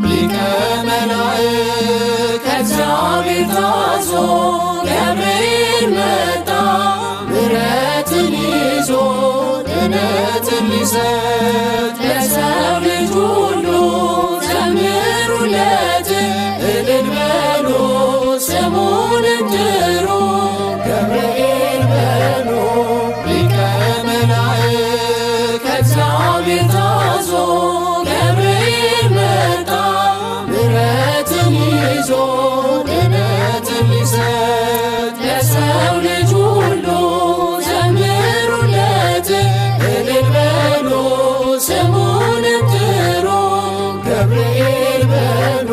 ሊቀ መላእክት ከእግዚአብሔር ታዞ ገብርኤል መጣ ምሕረትን ይዞ ድነትን ሊሰጥ ለሰው ልጅ ሁሉ ዘምሩለት እልል በሉ ስሙንም ጥሩ ገብርኤል በሉ ሊቀ መላእክት ከእግዚአብሔር ታዞ ገብርኤል መጣ ምሕረትን ይዞ ድነትን ሊሰጥ ለሰው ልጅ ሁሉ ዘምሩለት እልል በሉ ስሙንም ጥሩ ገብርኤል በሉ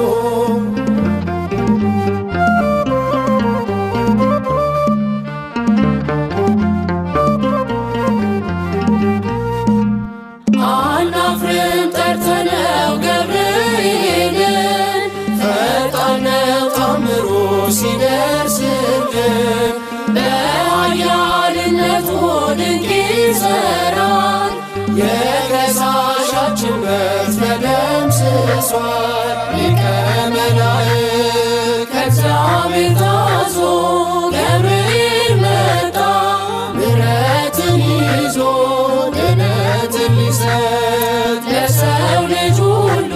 አናፍርም ጠርተነው ገብርኤልን ፈጣን ነው ታምሩ ሲደርስልን በኃያልነቱ ድንቅ ይሠራል የከሳሻችን መብት ተደምስሷል ሊቀ መላእክት ከእግዚአብሔር ታዞ ገብርኤል መጣ ምሕረትን ይዞ ድነትን ሊሰጥ ለሰው ልጅ ሁሉ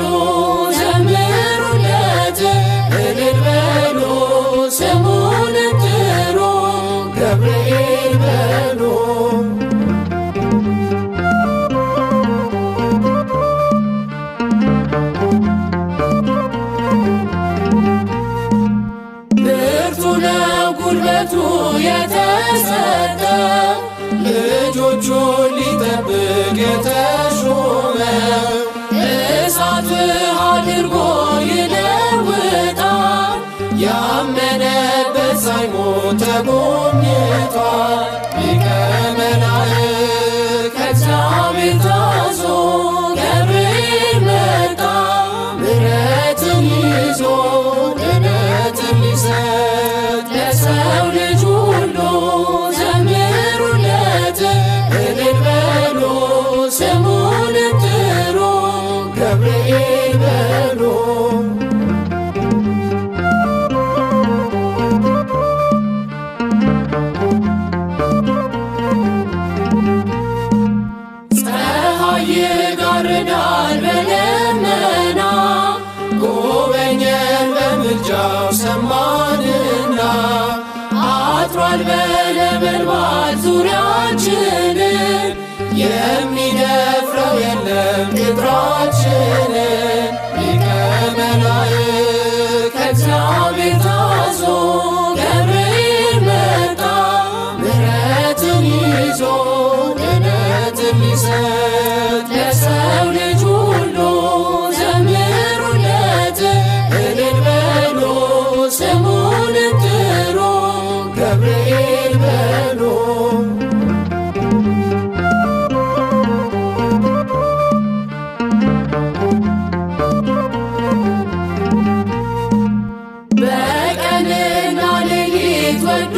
ዘምሩለት እልል በሉ ስሙንም ጥሩ ገብርኤል በሉ ብርቱ ነው ጉልበቱ የተሰጠ ልጆቹን ሊጠብቅ የተሾመ እሳት ውሃ አድርጎ ይለውጣል ያመነበት ሳይሞት ተጎብኝቷል ሊቀ መላእክት ከእግዚአብሔር ታዞ ገብርኤል መጣ ምሕረትን ይዞ ድነትን ሊሰጥ ለሰው ልጅ ሁሉ ዘምሩለት እልል በሉ ስሙንም ጥሩ ገብርኤል በሉ ፀሐይ ይጋርዳል በደመና ጎበኘን በምልጃው ሰማንና አጥሯል በነበልባል ዙሪያችንን የሚደፍረው የለም ቅጥራችንን ሊቀ መላእክት ከእግዚአብሔር ታዞ ገብርኤል መጣ ምሕረትን ይዞ ድነትን ሊሰጥ ለሰው ልጅ ሁሉ ዘምሩለት እልል በሉ ስሙንም ጥሩ ገብርኤል በሉ በቀንና ሌሊት ወዶ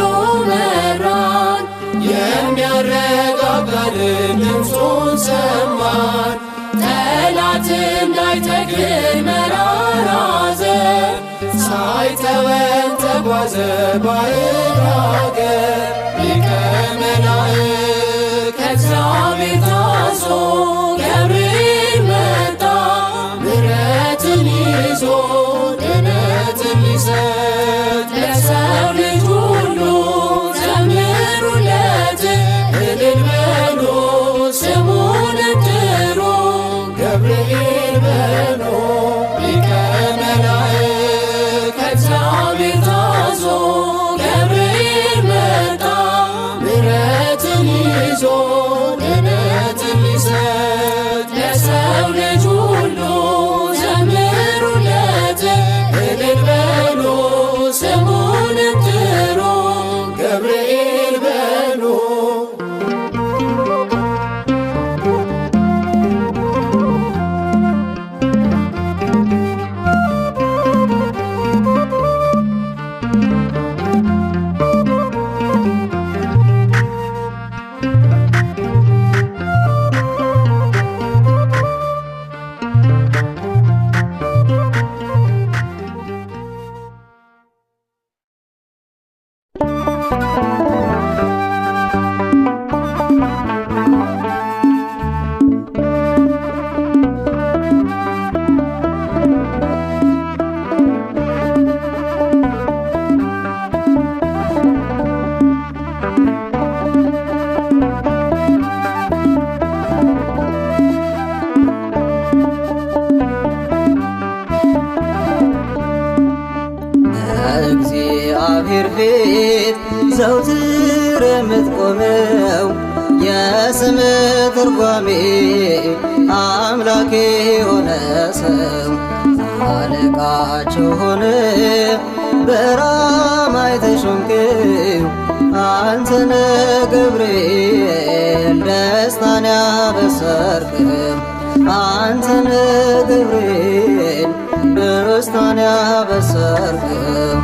መራን የሚያረጋጋልን ድምፁን ሰማን ጠላት እንዳይተክል መራራ ዘር ሳይተወን ተጓዘ ባዕድ አገር ሊቀ መላእክት ከእግዚአብሔር ታዞ ገብርኤል መጣ ምሕረትን ይዞ ድነትን ሊሰጥ ለሰው ልጅ ሁሉ ዘምሩለት እልል በሉ ስሙንም ጥሩ ገብርኤል በሉ ሊቀ መላእክት ከእግዚአብሔር ታዞ ገብርኤል መጣ ምሕረትን ይዞ ድነትን ሊሰጥ ዘውትር የምትቆመው የስም ትርጓሜ አምላኬ የሆነ ሰው አለቃቸው ሆነ በራማ የተሾምከው አንተነ ገብርኤል ደስታን ያበሰርክም አንተነ ገብርኤል ደስታን ያበሰርክም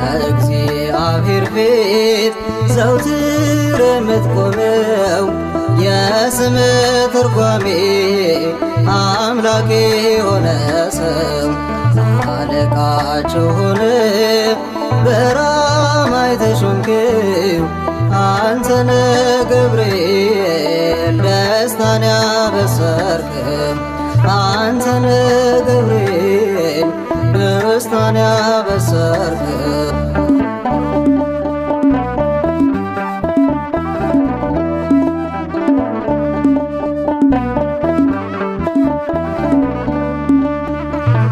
በእግዚአብሔር ፊት ዘውትር የምትቆመው የስም ትርጓሜ አምላኬ የሆነ ሰው አለቃቸው ሆነ በራማ የተሾምከው አንተነ ገብርኤል ደስታን ያበሰርክም አንተነ ገብርኤል ደስታን ያበሰርክም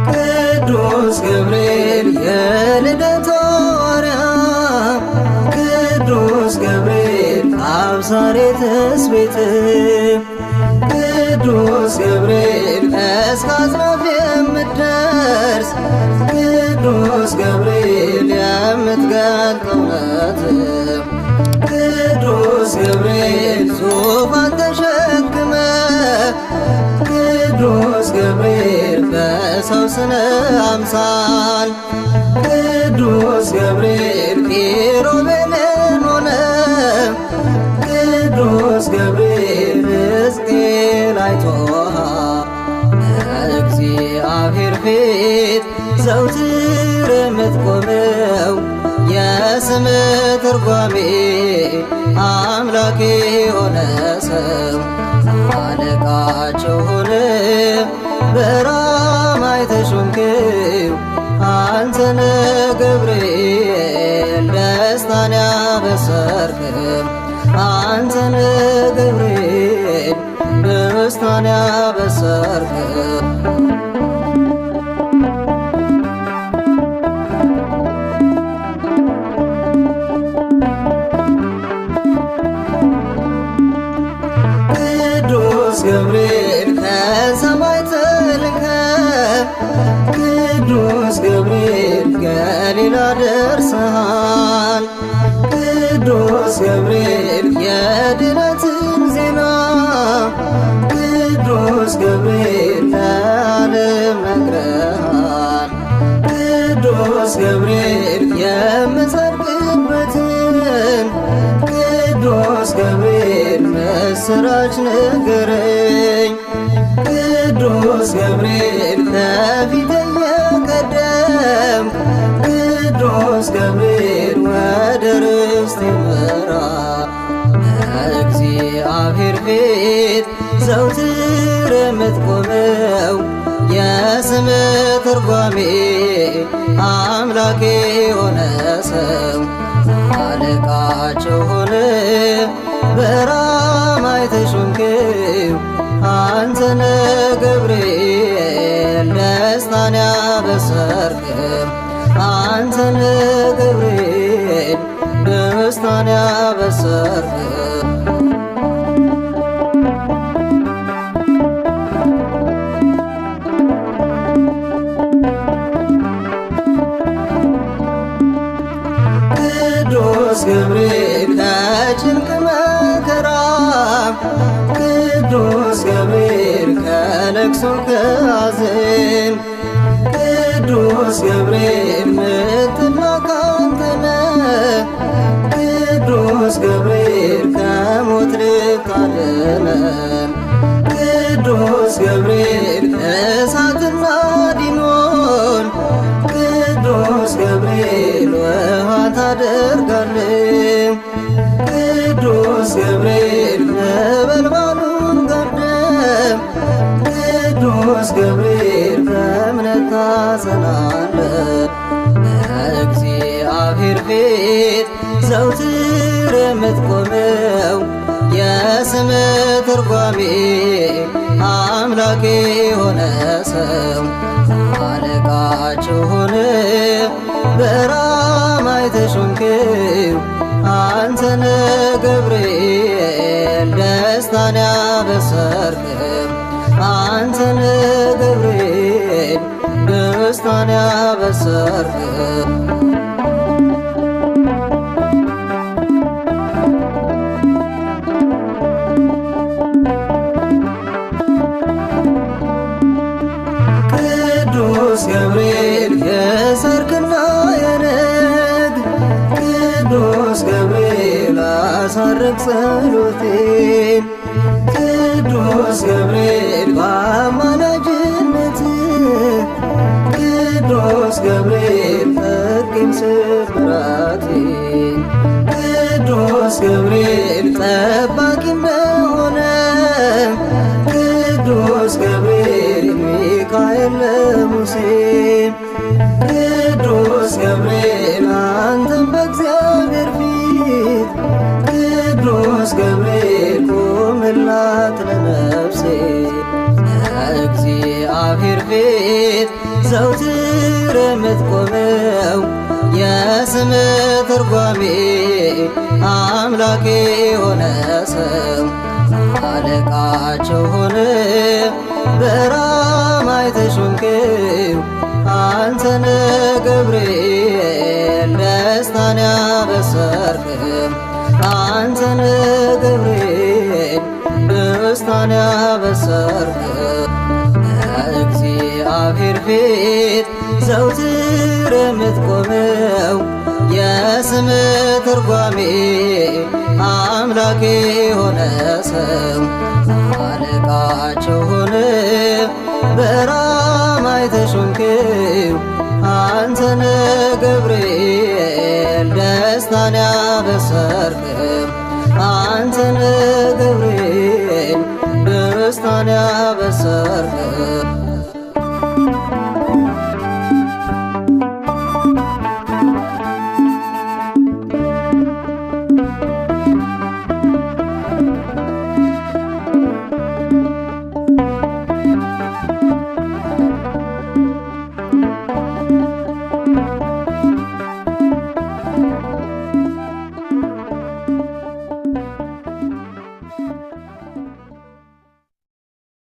ቅዱስ ገብርኤል የልደቱ ሐዋርያ ቅዱስ ገብርኤል አብሳሬ ትስብእት ቅዱስ ገብርኤል እስከ አጽናፍ የምትደርስ ቅዱስ ገብርኤል የምትገልጥ እውነት ቅዱስ ገብርኤል ዙፋን ተሸክመ ቅዱስ ገብርኤል በሰው ስነ አምሳል ቅዱስ ገብርኤል ኪሩቤልን ሆነ ቅዱስ ገብርኤል ሕዝቅኤል አይቶሃል በእግዚአብሔር ፊት ዘውትር የምትቆመው የስም ትርጓሜ አምላኬ የሆነ ሰው አለቃቸው ሆነ በራማ የተሾምከው አንተነ ገብርኤል ደስታን ያበሰርክም አንተነ ገብርኤል ደስታን ያበሰርክም ቅዱስ ገብርኤል ከሰማይ ተልከ ቅዱስ ገብርኤል ገሊላ ደርሰሃል ቅዱስ ገብርኤል የድነትን ዜና ቅዱስ ገብርኤል ለዓለም ነግረሃል ቅዱስ ገብርኤል የምጸድቅበትን ቅዱስ ገብርኤል ምስራች ንገረኝ ቅዱስ ገብርኤል ከፊት የቀደም ቅዱስ ገብርኤል ወደ ርስት ምራ በእግዚአብሔር ፊት ዘውትር የምትቆመው የስም ትርጓሜ አምላኬ የሆነ ሰው አለቃቸው ሆነ በራማ የተሾምከው አንተነ ገብርኤል ደስታን ያበሰርክም አንተነ ገብርኤል ደስታን ያበሰርክም ቅዱስ ገብርኤል ከጭንቅ መከራ ቅዱስ ገብርኤል ከለቅሶ ከሐዘን ቅዱስ ገብርኤል ምትላክ አንተነ ቅዱስ ገብርኤል ከሞት ልታድነን ቅዱስ ገብርኤል እሳትና ዲኖን ቅዱስ ገብርኤል ውሃ ታደርጋለህ ቅዱስ ገብርኤል ነበልባሉን ጋርደህ ቅዱስ ገብርኤል በእምነት ታጸናለህ በእግዚአብሔር ፊት ዘውትር የምትቆመው የስም ትርጓሜ አምላኬ የሆነ ሰው አለቃቸው ሆነ በራማ የተሾምከው አንተነ ገብርኤል ደስታን ያበሰርክም አንተነ ገብርኤል ደስታን ያበሰርክም ቅዱስ ገብርኤል የሰርክና የነግ ቅዱስ ገብርኤል አሳርግ ጸሎቴን ቅዱስ ገብርኤል በአማላጅነት ቅዱስ ገብርኤል ጠግን ስብራቴን ቅዱስ ገብርኤል ጠባቂ እንደሆነ ቅዱስ ገብርኤል ሚካኤል ለሙሴ ቅዱስ ገብርኤል አንተም በእግዚአብሔር ፊት ቅዱስ ገብርኤል ቁምላት ለነፍሴ እግዚአብሔር ፊት ዘውትር የምትቆመው የስም ትርጓሜ አምላኬ የሆነ ሰው አለቃቸው ሆነ በራማ የተሾምከው አንተነ ገብርኤል ደስታን ያበሰርክም አንተነ ገብርኤል ደስታን ያበሰርክም እግዚአብሔር ፊት ዘውትር የምትቆመው የስም ትርጓሜ አምላኬ የሆነ ሰው አለቃቸው ሆነ በራማ የተሾምከው አንተነ ገብርኤል ደስታን ያበሰርክም አንተነ ገብርኤል ደስታን ያበሰርክም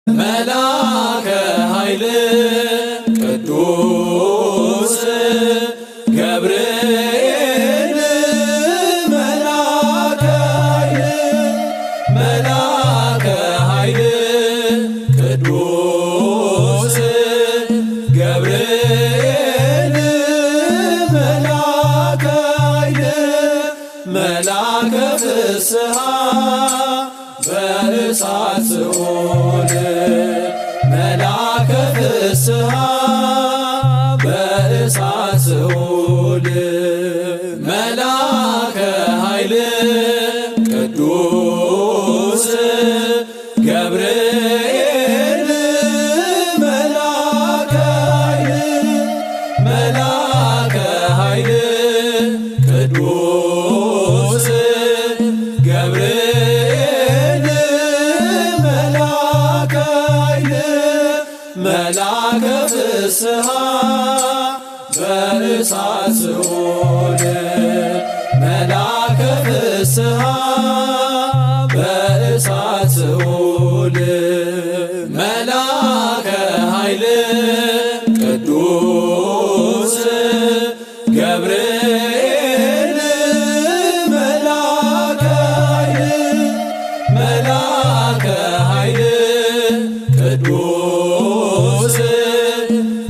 መላከ ኃይል ቅዱስ ገብርኤል መላከ ኃይል ቅዱስ ገብርኤል መላከ ኃይል መላከ ፍስሐ በእሳት ሲኦል መላከ ፍስሐ በእሳት ሲኦል መላከ ኃይል ቅዱስ ገብርኤል መላከ ኃይል ቅዱስ ገብርኤል መላከ ፍስሐ በእሳት ሲኦል መላከ ፍስሐ በእሳት ሲኦል መላከ ኃይል ቅዱስ ገብርኤል መላከ ኃይል ቅዱስ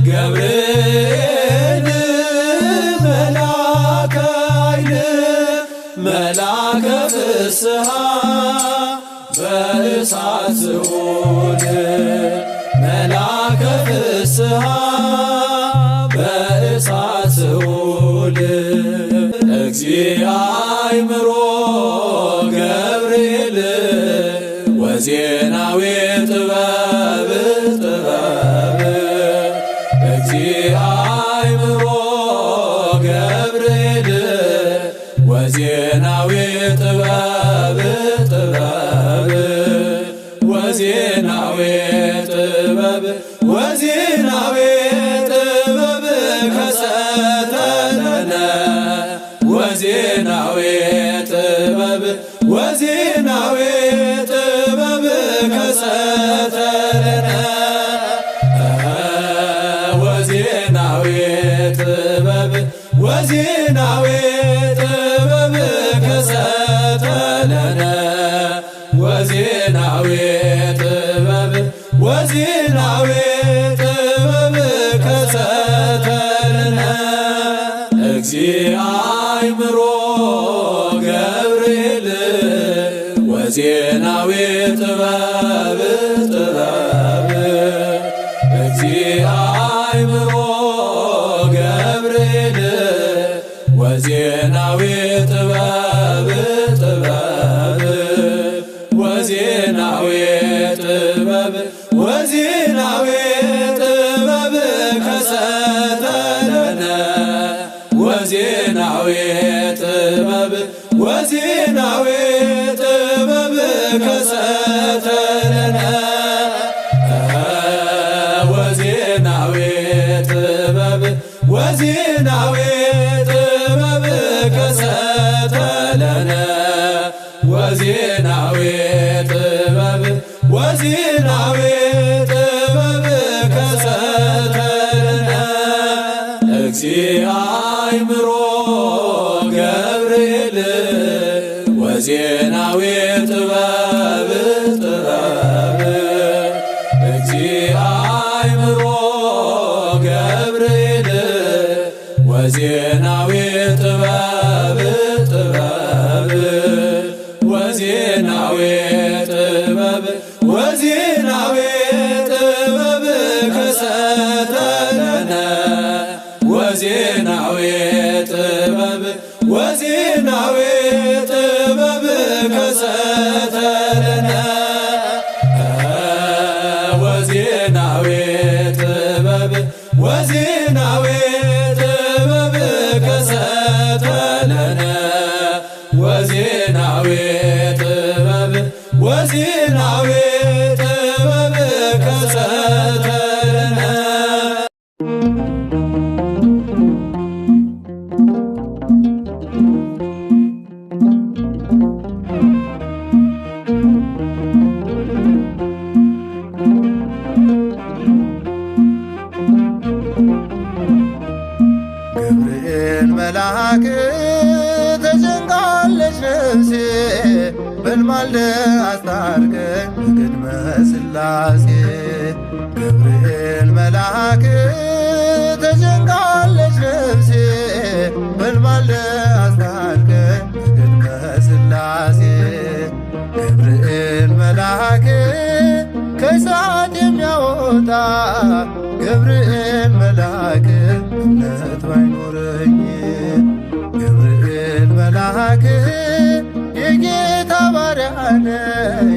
ገብርኤል መላከ ፍስሐ በእሳት ሲኦል መላከ ፍስሐ በእሳት ሲኦል እግዚአብሔር ገብርኤል ወዜናዊ ጥበብ እግዚአብሔር ገብርኤል ወዜናዊ ጥበብ ወዜናዊ ጥበብ ከሰተነ ወዜናዊ ጥበብ ጥበብ ወዜናዊ ጥበብ ከሰተለነ ወዜናዊ ጥበብ ወዜናዊ ጥበብ ከሰተለነ ወዜናዊ ጥበብ ወዜናዊ ጥበብ ከሰተለነ እግዚአ አእምሮ ገብርኤል ወዜናዊ ጥበብ ጥበብ እግዚአ አእምሮ ገብርኤል ወዜናዊ ጥበብ ጥበብ ወዜናዊ ጥበብ ወዜናዊ ጥበብ ከሰተለነ ወዜናዊ ጥበብ ወዜናዊ ጥበብ ከሰተለነ ወዜናዊ ጥበብ ወዜናዊ ጥበብ ከሰተለነ ወዜናዊ ጥበብ ወዜናዊ ጥበብ ከሰተለነ እግዚአ አእምሮ ገብርኤል ወዜናዊ ጥበብ ጥበብ እግዚአ አእምሮ ገብርኤል ወዜናዊ ጥበብ ጥበብ ወዜናዊ ጥበብ ወዜናዊ ጥበብ ከሰተለነ ወዜናዊ ጥበብ ወዜናዊ ጥበብ ከሰተለነ ወዜናዊ ጥበብ ወዜናዊ ጥበብ ከሰተለነ ወዜናዊ ጥበብ ወዜናዊ ጥበብ ከሰተለነ ገብርኤል መልአክ ተጨንቃለች ነፍሴ በልማልደ አስታርቀኝ በቅድመ ሥላሴ ገብርኤል መልአክ ተጨንቃለች ነፍሴ በልማልደ አስታርቀኝ በቅድመ ሥላሴ ገብርኤል መልአክ ከእሳት የሚያወጣ ገብርኤል መልአክ እምነት ባይኖረኝ ገብርኤል መልአክ የጌታ ባሪያ ነኝ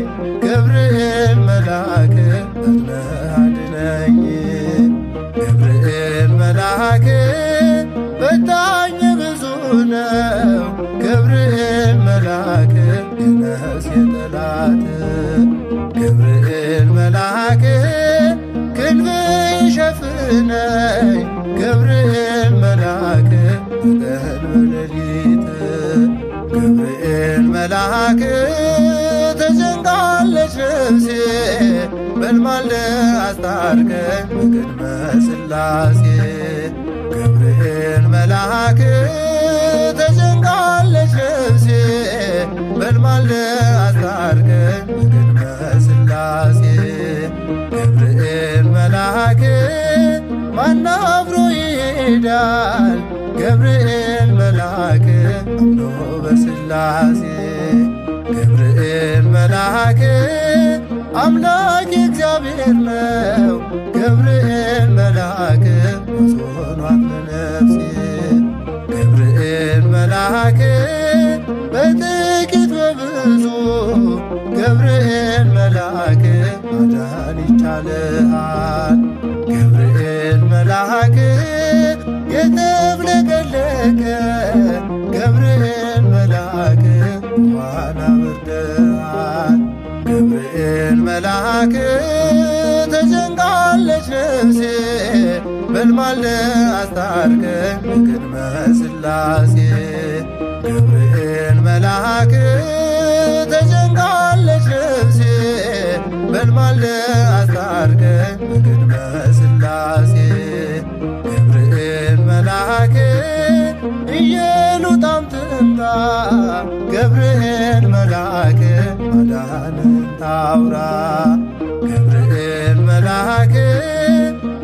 ገብርኤል መልአክ ፈጥነህ አድነኝ ገብርኤል መልአክ በታኝ ብዙ ነው ገብርኤል መልአክ የነፍሴ ጠላት ገብርኤል መልአክ ክንፍ ይሸፍነኝ ገብርኤል መልአክ በቀን በሌሊት ገብርኤል መልአክ ተጨንቃለች ነፍሴ በልማልደ አስታርቀኝ በቅድመ ሥላሴ ገብርኤል መልአክ ተጨንቃለች ነፍሴ በልማልደ አስታርቀኝ በቅድመ ሥላሴ ገብርኤል መልአክ ማን አብሮ ይሄዳል ገብርኤል መልአክ አምኖ በሥላሴ ገብርኤል መልአክ አምላክ እግዚአብሔር ነው ገብርኤል መልአክ ሆኗት ለነፍሴ ገብርኤል መልአክ በጥቂት በብዙ ገብርኤል መልአክ ማዳን ይቻልሃል ገብርኤል መልአክ የተፍለቀለቀ ገብርኤል መልአክ ዋና በርደሃል ገብርኤል መልአክ ተጨንቃለች ነፍሴ በልማልደ አስታርቀኝ በቅድመ ሥላሴ ገብርኤል መልአክ ሥላሴ ገብርኤል መልአክ ኢየሉጣም ትምጣ ገብርኤል መልአክ ማዳንን ታውራ ገብርኤል መልአክ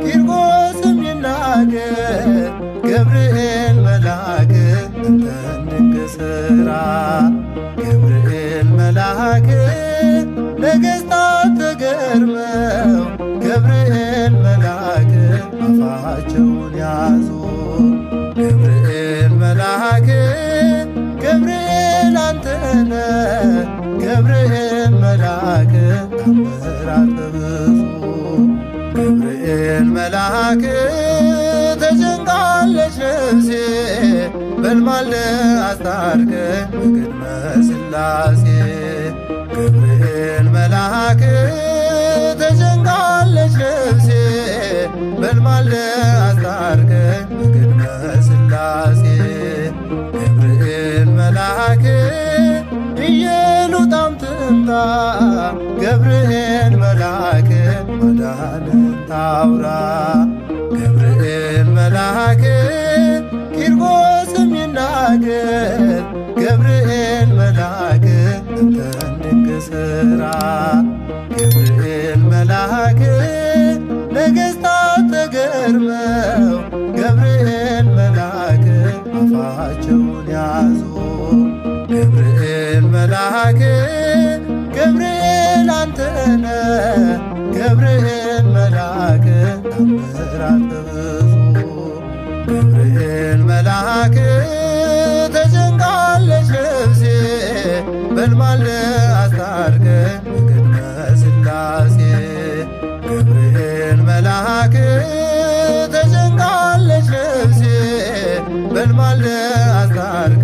ቂርቆስም ይናገር ገብርኤል መልአክ አንተን ድንቅ ሥራ ገብርኤል መልአክ ነገሥታት ተገርመው ገብርኤል መልአክ አፋቸውን ያዙ ገብርኤል መልአክ ገብርኤል አንተነ ገብርኤል መልአክ ታምራት በብዙ ገብርኤል መልአክ ተጨንቃለች ነፍሴ በልማለ አስታርቀኝ በቅድመ ሥላሴ ገብርኤል መልአክ ተጨንቃለች ነፍሴ በልማለ አስታርቀኝ በቅድመ ሥላሴ ገብርኤል መልአክ ኢየሉጣም ትምጣ ገብርኤል መልአክ ማዳንን ታውራ ገብርኤል መልአክ ቂርቆስም ይናገር ገብርኤል መልአክ አንተን ድንቅ ሥራ ገብርኤል መልአክ ነገሥታት ተገርመው ገብርኤል መልአክ አፋቸውን ያዙ ገብርኤል መልአክ ገብርኤል አንተነ ገብርኤል መልአክ ታምራት በብዙ ገብርኤል መልአክ ተጨንቃለች ነፍሴ በልማለ አስታርቀኝ በቅድመ ሥላሴ ገብርኤል መልአክ ተጨንቃለች ነፍሴ በልማለ አስታርቀኝ